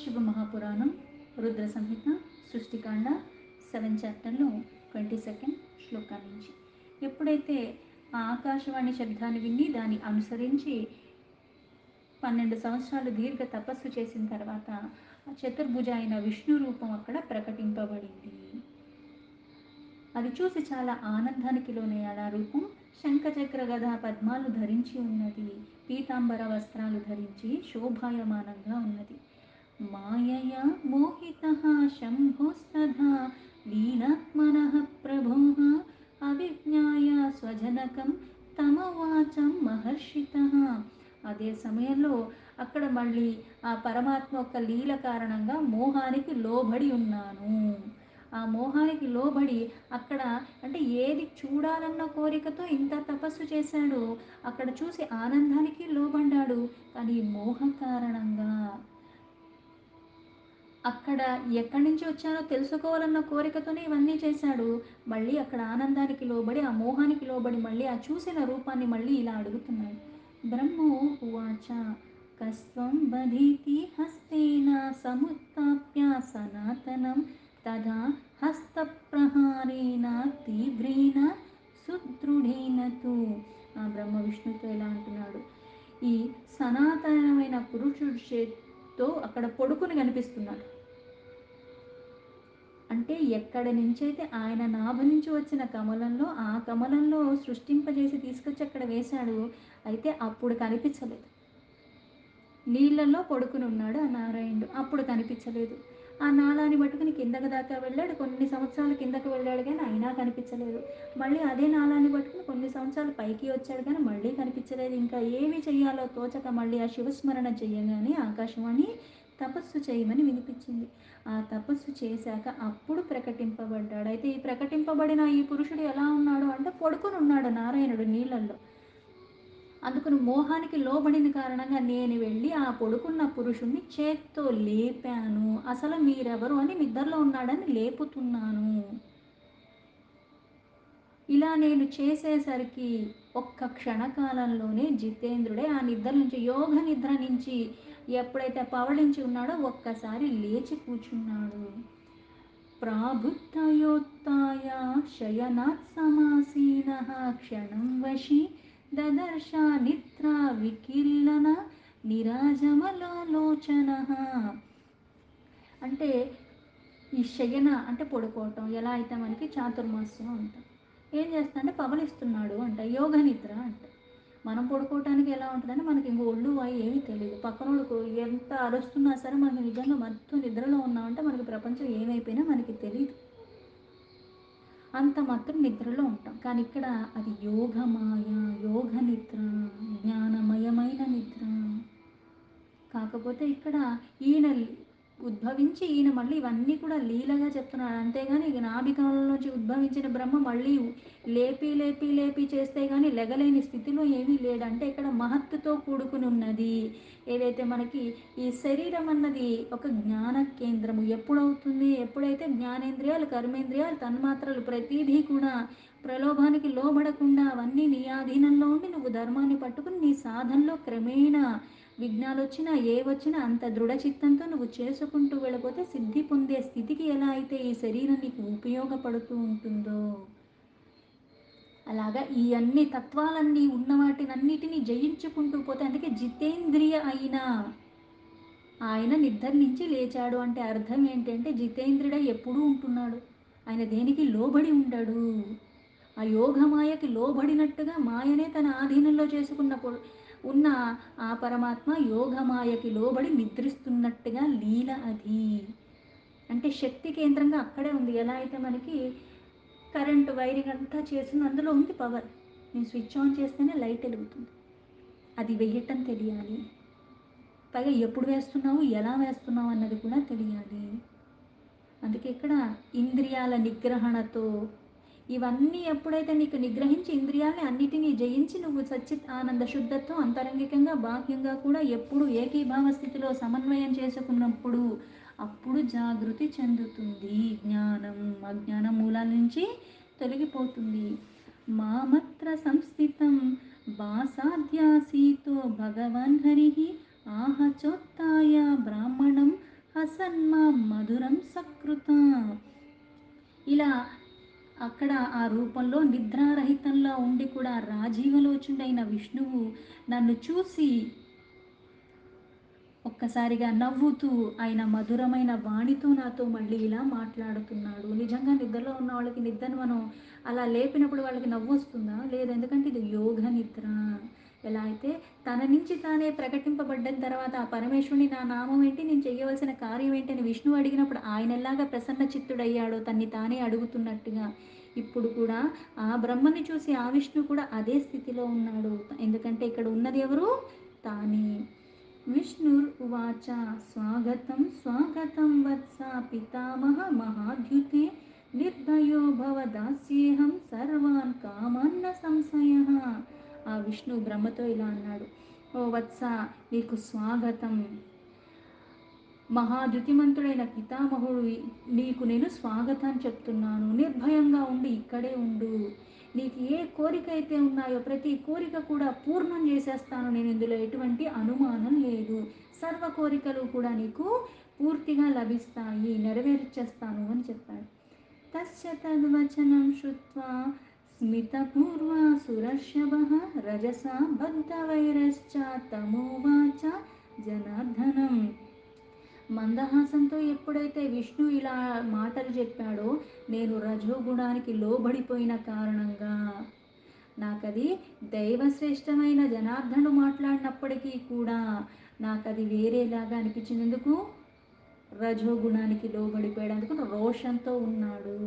శివ మహాపురాణం రుద్ర సంహిత సృష్టికాండ 7 చాప్టర్లో 22nd శ్లోకం నుంచి ఎప్పుడైతే ఆ ఆకాశవాణి శబ్దాన్ని విని దాన్ని అనుసరించి 12 సంవత్సరాలు దీర్ఘ తపస్సు చేసిన తర్వాత ఆ చతుర్భుజ అయిన విష్ణు రూపం అక్కడ ప్రకటింపబడింది. అది చూసి చాలా ఆనందానికి లోనయ్యాడు. ఆ రూపం శంఖచక్ర గదా పద్మాలు ధరించి ఉన్నది. పీతాంబర వస్త్రాలు ధరించి శోభాయమానంగా ఉన్నది. మాయయా మోహితః శంభోస్తథా లీలాత్మనః ప్రభుః అవిజ్ఞాయ స్వజనకం తమవాచం మహర్షితః. అదే సమయంలో అక్కడ మళ్ళీ ఆ పరమాత్మ యొక్క లీల కారణంగా మోహానికి లోబడి ఉన్నాను. ఆ మోహానికి లోబడి అక్కడ అంటే ఏది చూడాలన్న కోరికతో ఇంత తపస్సు చేశాడు, అక్కడ చూసి ఆనందానికి లోబడ్డాడు. కానీ మోహ కారణంగా అక్కడ ఎక్కడి నుంచి వచ్చానో తెలుసుకోవాలన్న కోరికతోనే ఇవన్నీ చేశాడు. మళ్ళీ అక్కడ ఆనందానికి లోబడి ఆ మోహానికి లోబడి మళ్ళీ ఆ చూసిన రూపాన్ని మళ్ళీ ఇలా అడుగుతున్నాడు. బ్రహ్మో ఉవాచ కస్త్వం బధీతి హస్తేన సముత్థాప్య సనాతనం తదా హస్తప్రహారేణ తీవ్రేణ సుదృఢేన తు. ఆ బ్రహ్మ విష్ణుతో ఎలా అంటున్నాడు, ఈ సనాతనమైన పురుషుడి చేత్తో అక్కడ పొడుకుని కనిపిస్తున్నాడు. అంటే ఎక్కడి నుంచైతే ఆయన నాభి నుంచి వచ్చిన కమలంలో ఆ కమలంలో సృష్టింపజేసి తీసుకొచ్చి అక్కడ వేశాడు. అయితే అప్పుడు కనిపించలేదు. నీళ్ళల్లో పడుకుని ఉన్నాడు ఆ నారాయణుడు, అప్పుడు కనిపించలేదు. ఆ నాళాన్ని పట్టుకుని కిందకు దాకా వెళ్ళాడు. కొన్ని సంవత్సరాలు కిందకు వెళ్ళాడు కానీ అయినా కనిపించలేదు. మళ్ళీ అదే నాళాన్ని పట్టుకుని కొన్ని సంవత్సరాలు పైకి వచ్చాడు కానీ మళ్ళీ కనిపించలేదు. ఇంకా ఏమి చెయ్యాలో తోచక మళ్ళీ ఆ శివస్మరణ చెయ్యగానే ఆకాశవాణి తపస్సు చేయమని వినిపించింది. ఆ తపస్సు చేశాక అప్పుడు ప్రకటింపబడ్డాడు. అయితే ఈ ప్రకటింపబడిన ఈ పురుషుడు ఎలా ఉన్నాడు అంటే పడుకుని ఉన్నాడు నారాయణుడు నీళ్ళల్లో. అందుకని మోహానికి లోబడిన కారణంగా నేను వెళ్ళి ఆ పడుకున్న పురుషుణ్ణి చేత్తో లేపాను. అసలు మీరెవరు అని నిద్రలో ఉన్నాడని లేపుతున్నాను. ఇలా నేను చేసేసరికి ఒక్క క్షణకాలంలోనే జితేంద్రుడే ఆ నిద్ర నుంచి, యోగ నిద్ర నుంచి ఎప్పుడైతే పవళించి ఉన్నాడో ఒక్కసారి లేచి కూర్చున్నాడు. ప్రాబుద్ధయోత్తాయ శయనాత్ సమాసీనః క్షణం వశి దదర్శ నిద్రా వికిర్లన నిరాజమలోచనః. అంటే ఈ శయన అంటే పడుకోవటం, ఎలా అయితే మనకి చాతుర్మాస్యం అంట. ఏం చేస్తా అంటే పవలిస్తున్నాడు అంట, యోగ నిద్ర అంట. మనం పడుకోవటానికి ఎలా ఉంటుందంటే మనకి ఇంకో ఒళ్ళు వాయి ఏమీ తెలియదు. పక్కనోడుకు ఎంత అరుస్తున్నా సరే మనకి నిజంగా మొత్తం నిద్రలో ఉన్నామంటే మనకి ప్రపంచం ఏమైపోయినా మనకి తెలియదు. అంత మాత్రం నిద్రలో ఉంటాం. కానీ ఇక్కడ అది యోగమాయ, యోగ నిద్ర, జ్ఞానమయమైన నిద్ర. కాకపోతే ఇక్కడ ఈయన ఉద్భవించి ఈయన మళ్ళీ ఇవన్నీ కూడా లీలగా చెప్తున్నాడు. అంతేగాని ఇక నాభికమలం నుంచి ఉద్భవించిన బ్రహ్మ మళ్ళీ లేపి లేపి లేపి చేస్తే కానీ లెగలేని స్థితిలో ఏమీ లేడు. అంటే ఇక్కడ మహత్తుతో కూడుకుని ఉన్నది. ఏదైతే మనకి ఈ శరీరం అన్నది ఒక జ్ఞాన కేంద్రము. ఎప్పుడవుతుంది, ఎప్పుడైతే జ్ఞానేంద్రియాలు, కర్మేంద్రియాలు, తన్మాత్రలు ప్రతిదీ కూడా ప్రలోభానికి లోబడకుండా అవన్నీ నీ ఆధీనంలో ఉండి నువ్వు ధర్మాన్ని పట్టుకుని నీ సాధనలో క్రమేణా విఘ్నాలు వచ్చినా ఏ వచ్చినా అంత దృఢచిత్తంతో నువ్వు చేసుకుంటూ వెళ్ళిపోతే సిద్ధి పొందే స్థితికి ఎలా అయితే ఈ శరీరం నీకు ఉపయోగపడుతూ ఉంటుందో అలాగా ఈ అన్ని తత్వాలన్నీ ఉన్న వాటినన్నిటినీ జయించుకుంటూ పోతే, అందుకే జితేంద్రియ అయిన ఆయన నిద్ర నుంచి లేచాడు అంటే అర్థం ఏంటంటే జితేంద్రుడే ఎప్పుడూ ఉంటున్నాడు. ఆయన దేనికి లోబడి ఉండడు. ఆ యోగమాయకి లోబడినట్టుగా మాయనే తన ఆధీనంలో చేసుకున్నప్పుడు ఉన్న ఆ పరమాత్మ యోగమాయకి లోబడి నిద్రిస్తున్నట్టుగా లీల అది. అంటే శక్తి కేంద్రంగా అక్కడే ఉంది. ఎలా అయితే మనకి కరెంటు వైరింగ్ అంతా చేసిన అందులో ఉంది పవర్. నేను స్విచ్ ఆన్ చేస్తేనే లైట్ వెలుగుతుంది. అది వెయ్యటం తెలియాలి. పైగా ఎప్పుడు వేస్తున్నావు, ఎలా వేస్తున్నావు అన్నది కూడా తెలియాలి. అందుకే ఇక్కడ ఇంద్రియాల నిగ్రహణతో ఇవన్నీ ఎప్పుడైతే నీకు నిగ్రహించి ఇంద్రియాలని అన్నిటినీ జయించి నువ్వు సచ్చిత్ ఆనంద శుద్ధత్వం అంతరంగికంగా బాహ్యంగా కూడా ఎప్పుడు ఏకీభావ స్థితిలో సమన్వయం చేసుకున్నప్పుడు అప్పుడు జాగృతి చెందుతుంది. జ్ఞానం అజ్ఞాన మూలాల నుంచి తొలగిపోతుంది. మామత్ర సంస్థితం వాసాధ్యాసీతో భగవాన్ హరి ఆహచోత్తాయ బ్రాహ్మణం వసన్మాం మధురం సకృత. ఇలా అక్కడ ఆ రూపంలో నిద్రారహితంలో ఉండి కూడా రాజీవలోచుడైన విష్ణువు నన్ను చూసి ఒక్కసారిగా నవ్వుతూ ఆయన మధురమైన వాణితో నాతో మళ్ళీ ఇలా మాట్లాడుతున్నాడు. నిజంగా నిద్రలో ఉన్న వాళ్ళకి నిద్రను మనం అలా లేపినప్పుడు వాళ్ళకి నవ్వు వస్తుందా? లేదు. ఎందుకంటే ఇది యోగ నిద్ర. ఎలా అయితే తన నుంచి తానే ప్రకటింపబడ్డ తర్వాత ఆ పరమేశ్వరుని నా నామం ఏంటి, నేను చేయవలసిన కార్యం ఏంటి అని విష్ణువు అడిగినప్పుడు ఆయన ఎలాగా ప్రసన్న చిత్తుడయ్యాడో తన్ని తానే అడుగుతున్నట్టుగా ఇప్పుడు కూడా ఆ బ్రహ్మని చూసి ఆ విష్ణువు కూడా అదే స్థితిలో ఉన్నాడు. ఎందుకంటే ఇక్కడ ఉన్నది ఎవరు? తానే. విష్ణుర్వాచ స్వాగతం స్వాగతం వత్స పితామహ మహాద్యుతే నిర్భయో భవదాస్యేహం సర్వాన్ కామాన్న సంశయ. ఆ విష్ణు బ్రహ్మతో ఇలా అన్నాడు, ఓ వత్స, నీకు స్వాగతం. మహాద్యుతిమంతుడైన పితామహుడు నీకు నేను స్వాగతం చెప్తున్నాను. నిర్భయంగా ఉండి ఇక్కడే ఉండు. నీకు ఏ కోరిక అయితే ఉన్నాయో ప్రతి కోరిక కూడా పూర్ణం చేసేస్తాను నేను. ఇందులో ఎటువంటి అనుమానం లేదు. సర్వ కోరికలు కూడా నీకు పూర్తిగా లభిస్తాయి, నెరవేర్చేస్తాను అని చెప్పాడు. తస్య తద్వచనం శ్రుత్వా స్మితపూర్వా సురర్షభః రజసా బద్ధవైరశ్చ తమోవాచ జనార్దనం. మందహాసంతో ఎప్పుడైతే విష్ణు ఇలా మాటలు చెప్పాడో, నేను రజోగుణానికి లోబడిపోయిన కారణంగా నాకది దైవశ్రేష్టమైన జనార్దనుడు మాట్లాడినప్పటికీ కూడా నాకది వేరేలాగా అనిపించింది. ఎందుకు? రజోగుణానికి లోబడిపోయాడు, రోషంతో ఉన్నాడు.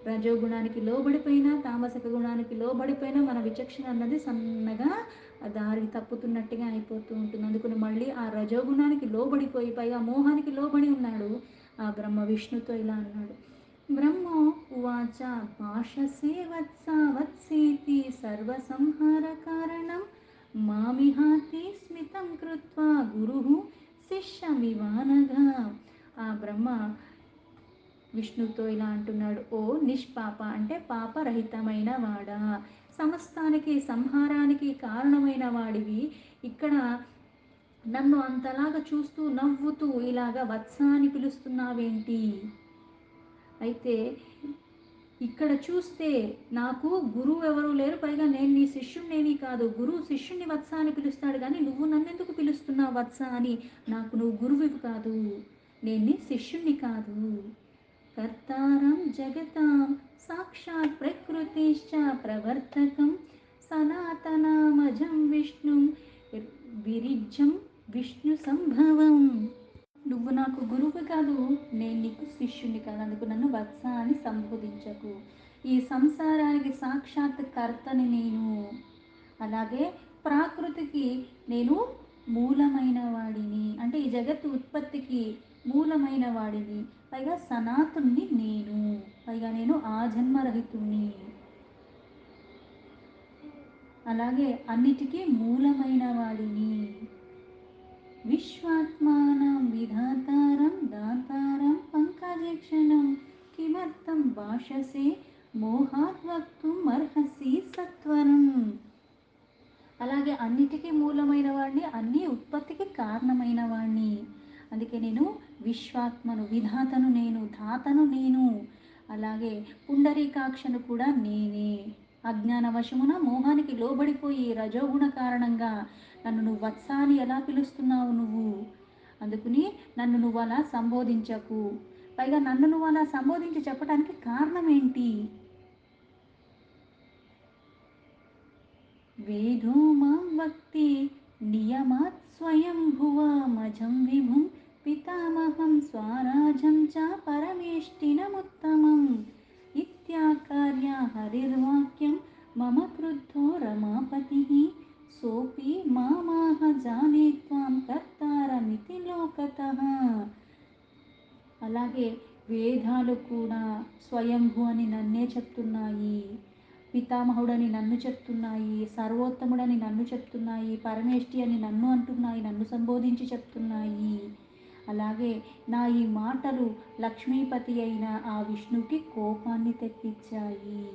రజోగుణానికి లోబడిపోయినా తామసిక గుణానికి లోబడిపోయినా మన విచక్షణ అన్నది సన్నగా దారి తప్పుతున్నట్టుగా అయిపోతూ ఉంటుంది. అందుకని మళ్ళీ ఆ రజోగుణానికి లోబడిపోయి పైగా మోహానికి లోబడి ఉన్నాడు. ఆ బ్రహ్మ విష్ణుతో ఇలా అన్నాడు. బ్రహ్మో ఉవాచ భాషసే వత్స వత్సేతి సర్వసంహార కారణం మామిహాతి స్మితం కృత్వా గురు శిష్యమివానగా. ఆ బ్రహ్మ విష్ణుతో ఇలా అంటున్నాడు, ఓ నిష్పాప అంటే పాపరహితమైన వాడా, సమస్తానికి సంహారానికి కారణమైన వాడివి, ఇక్కడ నన్ను అంతలాగా చూస్తూ నవ్వుతూ ఇలాగా వత్స అని పిలుస్తున్నావేంటి? అయితే ఇక్కడ చూస్తే నాకు గురువు ఎవరు లేరు, పైగా నేను నీ శిష్యుణ్ణేమీ కాదు. గురువు శిష్యుణ్ణి వత్స అని పిలుస్తాడు, కానీ నువ్వు నన్నెందుకు పిలుస్తున్నావు వత్స అని? నాకు నువ్వు గురువువి కాదు, నేను నీ శిష్యుణ్ణి కాదు. కర్తారం జగతాం సాక్షాత్ ప్రకృతిశ్చ ప్రవర్తకం సనాతనామజం విష్ణుం విరిజ్యం విష్ణు సంభవం. నువ్వు నాకు గురువు కాదు, నేను నీకు శిష్యుని కాదు, అందుకు నన్ను వత్స అని సంబోధించకు. ఈ సంసారానికి సాక్షాత్ కర్తని నేను, అలాగే ప్రాకృతికి నేను మూలమైన వాడిని, అంటే ఈ జగత్తు ఉత్పత్తికి మూలమైన వాడిని, పైగా సనాతుణ్ణి నేను, పైగా నేను ఆజన్మరహితుణ్ణి, అలాగే అన్నిటికీ మూలమైన వాడిని. విశ్వాత్మానం విధాతారం దాతారం పంకజక్షణం కిమర్థం భాషసే మోహాత్ వక్తుం అర్హసి సత్వరం. అలాగే అన్నిటికీ మూలమైన వాడిని, అన్ని ఉత్పత్తికి కారణమైన వాడిని. అందుకే నేను విశ్వాత్మను, విధాతను నేను, ధాతను నేను, అలాగే పుండరీకాక్షను కూడా నేనే. అజ్ఞాన వశమున మోహానికి లోబడిపోయి రజోగుణ కారణంగా నన్ను నువ్వు వత్సాని ఎలా పిలుస్తున్నావు నువ్వు? అందుకని నన్ను నువ్వు అలా సంబోధించకు. పైగా నన్ను నువ్వు అలా సంబోధించి చెప్పడానికి కారణం ఏంటి? వేదో మాం వక్తి నియమాత్ స్వయం భువామజం విభుం పితామహం స్వరాజం చ పరమేష్టినముత్తమం ఇత్యాకార్య హరిర్వాక్యం మమ క్రుద్ధో రమాపతిః సోపి మామాహ జానే త్వాం కర్తారమితి లోకతః. అలాగే వేదాలు కూడా స్వయంభూ అని నన్నే చెప్తున్నాయి, పితామహుడని నన్ను చెప్తున్నాయి, సర్వోత్తముడని నన్ను చెప్తున్నాయి, పరమేష్టి అని నన్ను అంటున్నాయి, నన్ను సంబోధించి చెప్తున్నాయి. అలాగే నా ఈ మాటలు లక్ష్మీపతి అయిన ఆ విష్ణుకి కోపాన్ని తెప్పించాయి.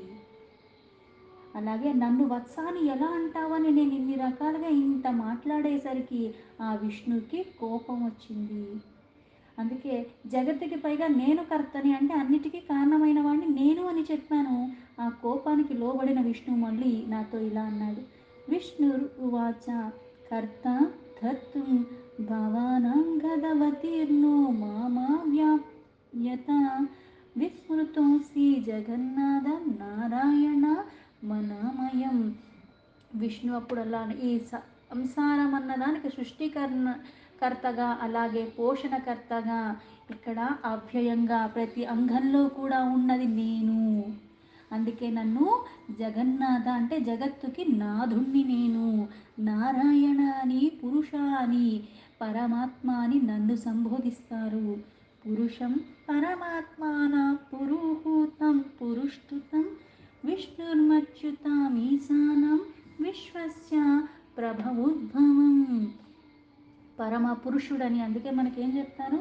అలాగే నన్ను వత్సాని ఎలా అంటావని నేను ఇన్ని రకాలుగా ఇంత మాట్లాడేసరికి ఆ విష్ణుకి కోపం వచ్చింది. అందుకే జగత్తుకి పైగా నేను కర్తని అంటే అన్నిటికీ కారణమైన వాడిని నేను అని చెప్పాను. ఆ కోపానికి లోబడిన విష్ణువు మళ్ళీ నాతో ఇలా అన్నాడు. విష్ణురువాచ కర్త ధర్తుం భవానాంగదవతీర్ణో మామావ్యాప్యత విస్మృతోసి జగన్నాథం నారాయణ మనమయం. విష్ణు అప్పుడల్లా ఈ సంసారం అన్నదానికి కర్తగా అలాగే పోషణకర్తగా ఇక్కడ అవ్యయంగా ప్రతి అంగంలో కూడా ఉన్నది నేను. అందుకే నన్ను జగన్నాథ అంటే జగత్తుకి నాథుణ్ణి నేను, నారాయణ అని పురుష అని పరమాత్మ అని నన్ను సంబోధిస్తారు. పురుషం పరమాత్మాన పురుహూతం పురుష్టుతం విష్ణుర్మచ్యుతామీశానం విశ్వస్య ప్రభవోద్భవం. పరమ పురుషుడని అందుకే మనకేం చెప్తారు,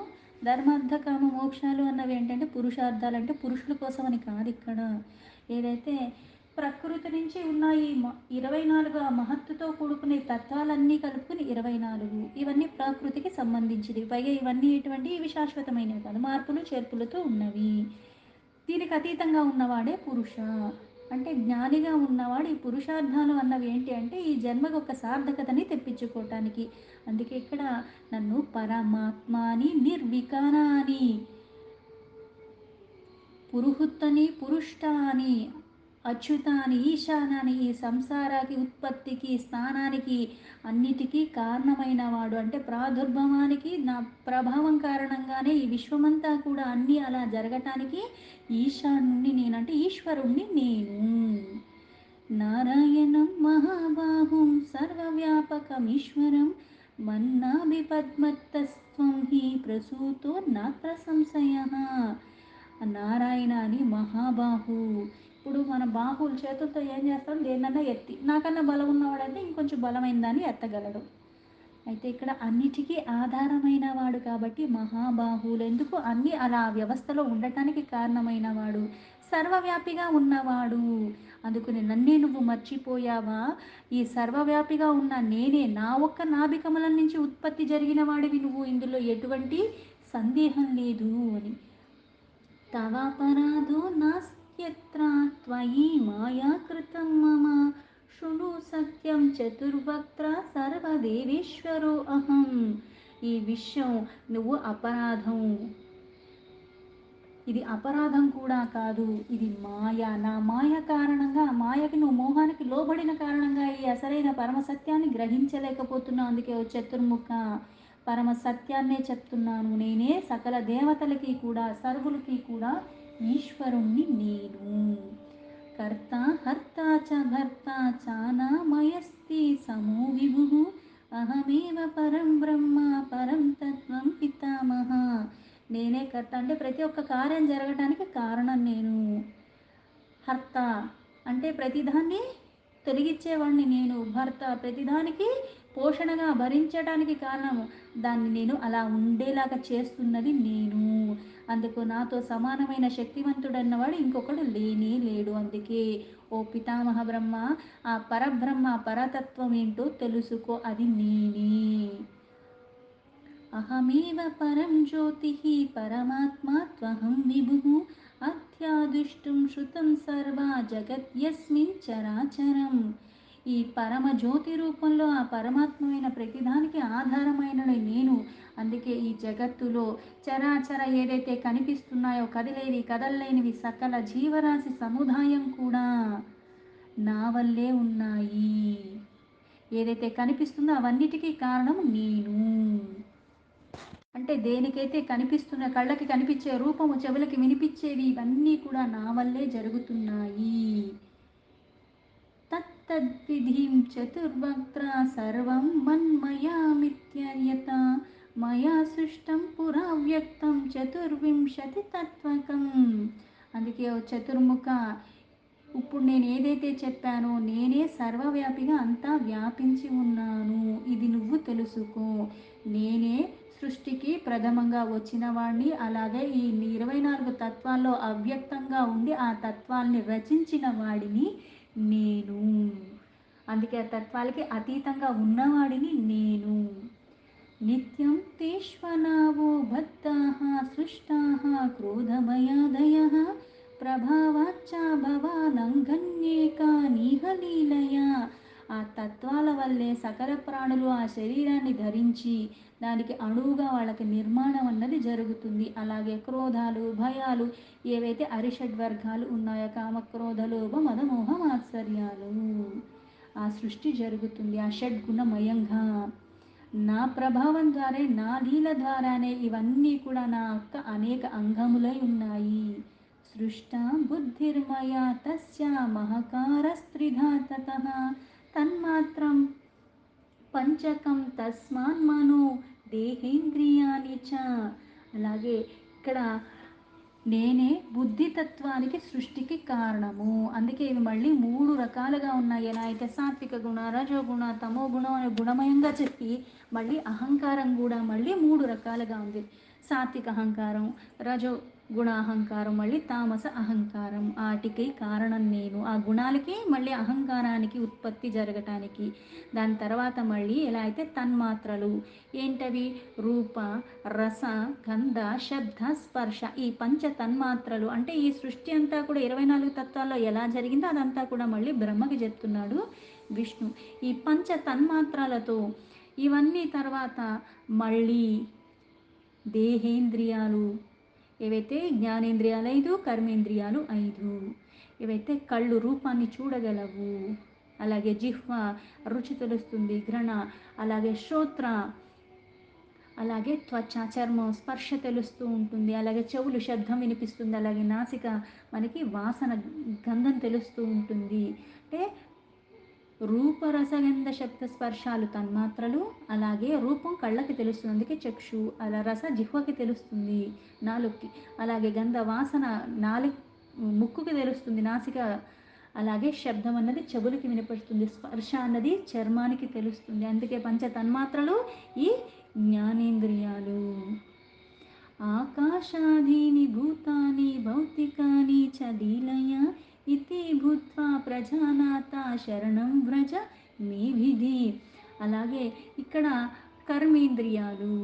ధర్మార్థ కామ మోక్షాలు అన్నవి ఏంటంటే పురుషార్థాలు, అంటే పురుషుల కోసం అని కాదు. ఇక్కడ ఏదైతే ప్రకృతి నుంచి ఉన్న ఈ 24 మహత్తుతో కూడుకునే తత్వాలన్నీ కలుపుకుని 24 ఇవన్నీ ప్రకృతికి సంబంధించినవి. పైగా ఇవన్నీ ఇవి శాశ్వతమైనవి కాదు, మార్పులు చేర్పులతో ఉన్నవి. దీనికి అతీతంగా ఉన్నవాడే పురుష. అంటే జ్ఞానిగా ఉన్నవాడు ఈ పురుషార్థాలు అన్నవి ఏంటి అంటే ఈ జన్మకు ఒక సార్థకతని తెప్పించుకోవటానికి. అందుకే ఇక్కడ నన్ను పరమాత్మాని నిర్వికారాని పురుహుత్తని పురుష్టాని అచ్యుతాని ఈశానాని ఈ సంసారానికి ఉత్పత్తికి స్థానానికి అన్నిటికీ కారణమైన వాడు అంటే ప్రాదుర్భవానికి నా ప్రభావం కారణంగానే ఈ విశ్వమంతా కూడా అన్నీ అలా జరగటానికి ఈశానుణ్ణి నేను అంటే ఈశ్వరుణ్ణి నేను. నారాయణం మహాబాహుం సర్వవ్యాపకమీశ్వరం మన్నాభిపద్మత్తస్త్వం హి ప్రసూతో నాత్ర సంశయ. నారాయణ అని మహాబాహు. ఇప్పుడు మన బాహువులు చేతులతో ఏం చేస్తాడు, దేన్నన్నా ఎత్తి నాకన్నా బలం ఉన్నవాడంటే ఇంకొంచెం బలమైన దాన్ని ఎత్తగలడు. అయితే ఇక్కడ అన్నిటికీ ఆధారమైన వాడు కాబట్టి మహాబాహువులు ఎందుకు అన్నీ అలా వ్యవస్థలో ఉండటానికి కారణమైన వాడు, సర్వవ్యాపిగా ఉన్నవాడు. అందుకని నన్నే నువ్వు మర్చిపోయావా, ఈ సర్వవ్యాపిగా ఉన్న నేనే నా ఒక్క నాభికమలం నుంచి ఉత్పత్తి జరిగిన వాడివి నువ్వు, ఇందులో ఎటువంటి సందేహం లేదు అని. తవాపరాధో నాస్త్యత్ర త్వయి మాయా కృతం మమ శృణు సత్యం చతుర్వక్త్ర సర్వదేవేశ్వరో అహం. ఈ విషయం నువ్వు అపరాధం, ఇది అపరాధం కూడా కాదు, ఇది మాయ. నా మాయ కారణంగా ఆ మాయకి నువ్వు మోహానికి లోబడిన కారణంగా ఈ అసలైన పరమ సత్యాన్ని గ్రహించలేకపోతున్నావు. అందుకే ఓ చతుర్ముఖ పరమ సత్యాన్నే చెప్తున్నాను. నేనే సకల దేవతలకి కూడా సర్వులకి కూడా ఈశ్వరుణ్ణి నేను. కర్త హర్త చ భర్త చానామయస్తి సమో విభు అహమేవ పరం బ్రహ్మ పరం తత్వం పితామహ. నేనే కర్త అంటే ప్రతి ఒక్క కార్యం జరగటానికి కారణం నేను. హర్త అంటే ప్రతిదాన్ని తొలగించేవాడిని నేను. భర్త ప్రతిదానికి పోషణగా భరించడానికి కారణము, దాన్ని నేను అలా ఉండేలాగా చేస్తున్నది నేను. అందుకు నాతో సమానమైన శక్తివంతుడన్నవాడు ఇంకొకడు లేనే లేడు. అందుకే ఓ పితామహ బ్రహ్మ, ఆ పరబ్రహ్మ పరతత్వం ఏంటో తెలుసుకో, అది నేనే. అహమేవ పరం జ్యోతి పరమాత్మా త్వహం విభు అధ్యాదుష్టం శృతం సర్వ జగత్ యస్మిన్ చరాచరం. ఈ పరమ జ్యోతి రూపంలో ఆ పరమాత్మైన ప్రతిదానికి ఆధారమైన నేను. అందుకే ఈ జగత్తులో చరాచర ఏదైతే కనిపిస్తున్నాయో కదిలేవి కదలలేనివి సకల జీవరాశి సముదాయం కూడా నా వల్లే ఉన్నాయి. ఏదైతే కనిపిస్తుందో అవన్నిటికీ కారణం నేను. అంటే దేనికైతే కనిపిస్తున్న కళ్ళకి కనిపించే రూపము, చెవులకి వినిపించేవి ఇవన్నీ కూడా నా వల్లే జరుగుతున్నాయి. తత్తద్విధిం చతుర్వక్త్ర సర్వం మన్మయామిత్యర్యత మయా సృష్టం పురా వ్యక్తం చతుర్వింశతి తత్వకం. అందుకే ఓ చతుర్ముఖ, ఇప్పుడు నేను ఏదైతే చెప్పానో నేనే సర్వవ్యాపిగా అంతా వ్యాపించి ఉన్నాను, ఇది నువ్వు తెలుసుకో. నేనే సృష్టికి ప్రథమంగా వచ్చిన వాడిని, అలాగే ఈ 24 తత్వాల్లో అవ్యక్తంగా ఉండి ఆ తత్వాల్ని రచించిన వాడిని నేను. అందుకే ఆ తత్వాలకి అతీతంగా ఉన్నవాడిని నేను. నిత్యం తేష్వనావో బద్ధాః దుష్టాః క్రోధభయాదయః ప్రభావాచ్చ భవానంగన్యేకానీహ లీలయా. ఆ తత్వాల వల్లే సకల ప్రాణులు ఆ శరీరాన్ని ధరించి దానికి అణువుగా వాళ్ళకి నిర్మాణం అన్నది జరుగుతుంది. అలాగే క్రోధాలు భయాలు ఏవైతే అరిషడ్వర్గాలు ఉన్నాయో కామక్రోధ లోభ మదమోహ మాత్సర్యాలు, ఆ సృష్టి జరుగుతుంది ఆ షడ్గుణమయంగా. నా ప్రభావం ద్వారా నా లీల ద్వారానే ఇవన్నీ కూడా నా యొక్క అనేక అంగములై ఉన్నాయి. సృష్ట బుద్ధిర్మయా తస్య మహకార స్త్రిధా తతః తన్మాత్రం పంచకం తస్మాన్మనో దేహేంద్రియాని చ. అలాగే ఇక్కడ నేనే బుద్ధితత్వానికి సృష్టికి కారణము. అందుకే ఇవి మళ్ళీ మూడు రకాలుగా ఉన్నాయి. ఎలా అయితే సాత్విక గుణ రజోగుణ తమో గుణం అనే గుణమయంగా చెప్పి మళ్ళీ అహంకారం కూడా మళ్ళీ మూడు రకాలుగా ఉంది. సాత్విక అహంకారం, రజో గుణ అహంకారం, మళ్ళీ తామస అహంకారం. వాటికి కారణం నేను, ఆ గుణాలకి మళ్ళీ అహంకారానికి ఉత్పత్తి జరగటానికి. దాని తర్వాత మళ్ళీ ఎలా అయితే తన్మాత్రలు ఏంటవి, రూప రస గంధ శబ్ద స్పర్శ, ఈ పంచ తన్మాత్రలు అంటే ఈ సృష్టి అంతా కూడా 24 తత్వాల్లో ఎలా జరిగిందో అదంతా కూడా మళ్ళీ బ్రహ్మకి చెప్తున్నాడు విష్ణు. ఈ పంచ తన్మాత్రలతో ఇవన్నీ తర్వాత మళ్ళీ దేహేంద్రియాలు ఏవైతే జ్ఞానేంద్రియాలు 5, కర్మేంద్రియాలు 5, ఏవైతే కళ్ళు రూపాన్ని చూడగలవు, అలాగే జిహ్వ రుచి తెలుస్తుంది, ఘ్రణ, అలాగే శ్రోత్ర, అలాగే త్వచ చర్మం స్పర్శ తెలుస్తూ ఉంటుంది, అలాగే చెవులు శబ్దం వినిపిస్తుంది, అలాగే నాసిక మనకి వాసన గంధం తెలుస్తూ ఉంటుంది. అంటే రూపరసగంధ శబ్ద స్పర్శాలు తన్మాత్రలు, అలాగే రూపం కళ్ళకి తెలుస్తుంది అందుకే చక్షు, అలా రస జిహ్వకి తెలుస్తుంది నాలుగుకి, అలాగే గంధ వాసన ముక్కుకి తెలుస్తుంది నాసిక, అలాగే శబ్దం అన్నది చెవులకి వినపడుతుంది, స్పర్శ అన్నది చర్మానికి తెలుస్తుంది. అందుకే పంచ తన్మాత్రలు ఈ జ్ఞానేంద్రియాలు. ఆకాశాదీని భూతాని భౌతికాని చ లీలయ ఇతి భూత్వా ప్రజానాత శరణం వ్రజ మే విధి. అలాగే ఇక్కడ కర్మేంద్రియాలు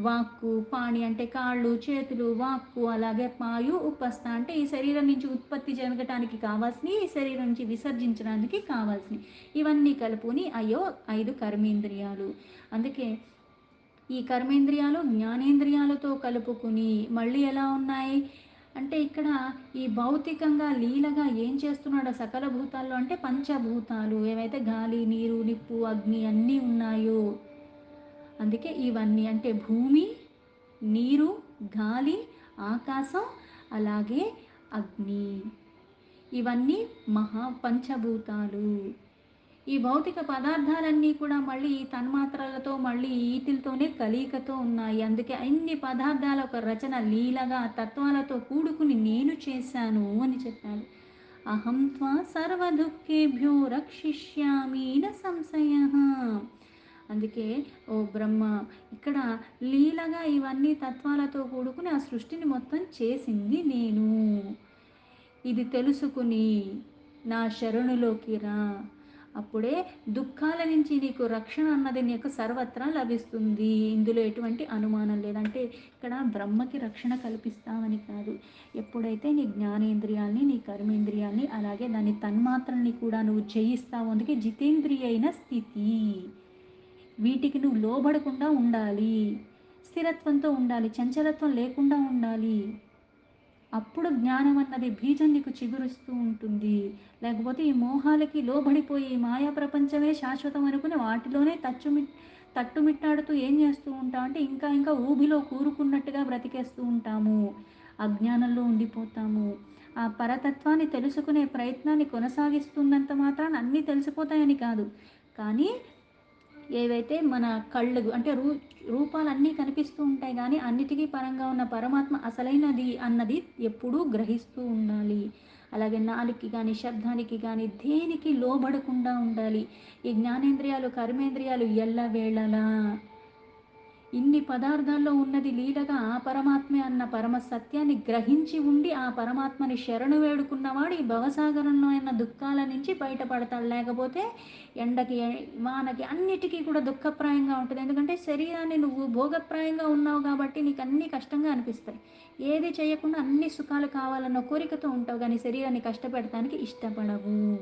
వాక్కు పాణి అంటే కాళ్ళు చేతులు, వాక్కు, అలాగే పాయు ఉపస్థ అంటే ఈ శరీరం నుంచి ఉత్పత్తి జరగటానికి కావాల్సినవి, ఈ శరీరం నుంచి విసర్జించడానికి కావాల్సినవి, ఇవన్నీ కలుపుని 5 కర్మేంద్రియాలు. అందుకే ఈ కర్మేంద్రియాలు జ్ఞానేంద్రియాలతో కలుపుకుని మళ్ళీ ఎలా ఉన్నాయి అంటే ఇక్కడ ఈ భౌతికంగా లీలగా ఏం చేస్తున్నాడో సకల భూతాల్లో అంటే పంచభూతాలు ఏవైతే గాలి నీరు నిప్పు అగ్ని అన్నీ ఉన్నాయో, అందుకే ఇవన్నీ అంటే భూమి, నీరు, గాలి, ఆకాశం, అలాగే అగ్ని, ఇవన్నీ మహా పంచభూతాలు. ఈ భౌతిక పదార్థాలన్నీ కూడా మళ్ళీ ఈ తన్మాత్రలతో మళ్ళీ వీటితోనే కలయికతో ఉన్నాయి. అందుకే అన్ని పదార్థాల ఒక రచన లీలగా తత్వాలతో కూడుకుని నేను చేశాను అని చెప్పాడు. అహం త్వా సర్వదుఃఖేభ్యో రక్షిష్యామి న సంశయ. అందుకే ఓ బ్రహ్మ ఇక్కడ లీలగా ఇవన్నీ తత్వాలతో కూడుకుని ఆ సృష్టిని మొత్తం చేసింది నేను. ఇది తెలుసుకుని నా శరణులోకి రా, అప్పుడే దుఃఖాల నుంచి నీకు రక్షణ అన్నది నీకు సర్వత్రా లభిస్తుంది. ఇందులో ఎటువంటి అనుమానం లేదంటే ఇక్కడ బ్రహ్మకి రక్షణ కల్పిస్తామని కాదు. ఎప్పుడైతే నీ జ్ఞానేంద్రియాల్ని నీ కర్మేంద్రియాల్ని అలాగే దాని తన్మాత్రల్ని కూడా నువ్వు జయిస్తావు, అందుకే జితేంద్రియ అయిన స్థితి, వీటికి నువ్వు లోబడకుండా ఉండాలి, స్థిరత్వంతో ఉండాలి, చంచలత్వం లేకుండా ఉండాలి. అప్పుడు జ్ఞానం అన్నది బీజం నీకు చిగురుస్తూ ఉంటుంది. లేకపోతే ఈ మోహాలకి లోబడిపోయి మాయా ప్రపంచమే శాశ్వతం అనుకుని వాటిలోనే తట్టుమిట్టాడుతూ ఏం చేస్తూ ఉంటాం అంటే ఇంకా ఇంకా ఊబిలో కూరుకున్నట్టుగా బ్రతికేస్తూ ఉంటాము, అజ్ఞానంలో ఉండిపోతాము. ఆ పరతత్వాన్ని తెలుసుకునే ప్రయత్నాన్ని కొనసాగిస్తున్నంత మాత్రాన అన్నీ తెలిసిపోతాయని కాదు, కానీ ఏవైతే మన కళ్ళు అంటే రూపాలన్నీ కనిపిస్తూ ఉంటాయి కానీ అన్నిటికీ పరంగా ఉన్న పరమాత్మ అసలైనది అన్నది ఎప్పుడూ గ్రహిస్తూ ఉండాలి. అలాగే నాలుగుకి కానీ శబ్దానికి కానీ దేనికి లోబడకుండా ఉండాలి. ఈ జ్ఞానేంద్రియాలు కర్మేంద్రియాలు ఎల్లవేళలా ఇన్ని పదార్థాల్లో ఉన్నది లీలగా ఆ పరమాత్మే అన్న పరమ సత్యాన్ని గ్రహించి ఉండి, ఆ పరమాత్మని శరణు వేడుకున్నవాడు ఈ భవసాగరంలో అయిన దుఃఖాల నుంచి బయటపడతాడు. లేకపోతే ఎండకి, వానకి అన్నిటికీ కూడా దుఃఖప్రాయంగా ఉంటది. ఎందుకంటే శరీరాన్ని నువ్వు భోగప్రాయంగా ఉన్నావు కాబట్టి నీకన్నీ కష్టంగా అనిపిస్తాయి. ఏది చేయకుండా అన్ని సుఖాలు కావాలన్న కోరికతో ఉంటావు గానీ శరీరాన్ని కష్టపెడటానికి ఇష్టపడవు.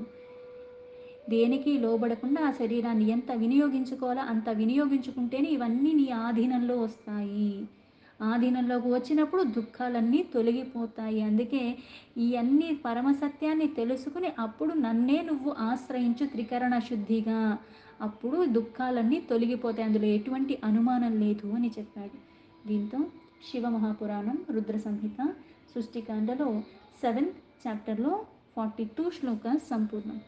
దేనికి లోబడకుండా ఆ శరీరాన్ని ఎంత వినియోగించుకోవాలో అంత వినియోగించుకుంటేనే ఇవన్నీ నీ ఆధీనంలో వస్తాయి. ఆధీనంలోకి వచ్చినప్పుడు దుఃఖాలన్నీ తొలగిపోతాయి. అందుకే ఇయన్నీ పరమసత్యాన్ని తెలుసుకుని అప్పుడు నన్నే నువ్వు ఆశ్రయించు త్రికరణ శుద్ధిగా. అప్పుడు దుఃఖాలన్నీ తొలగిపోతాయి. అందులో ఎటువంటి అనుమానం లేదు అని చెప్పాడు. దీంతో శివమహాపురాణం రుద్ర సంహిత సృష్టికాండలో 7th చాప్టర్లో 42 శ్లోకాస్ సంపూర్ణం.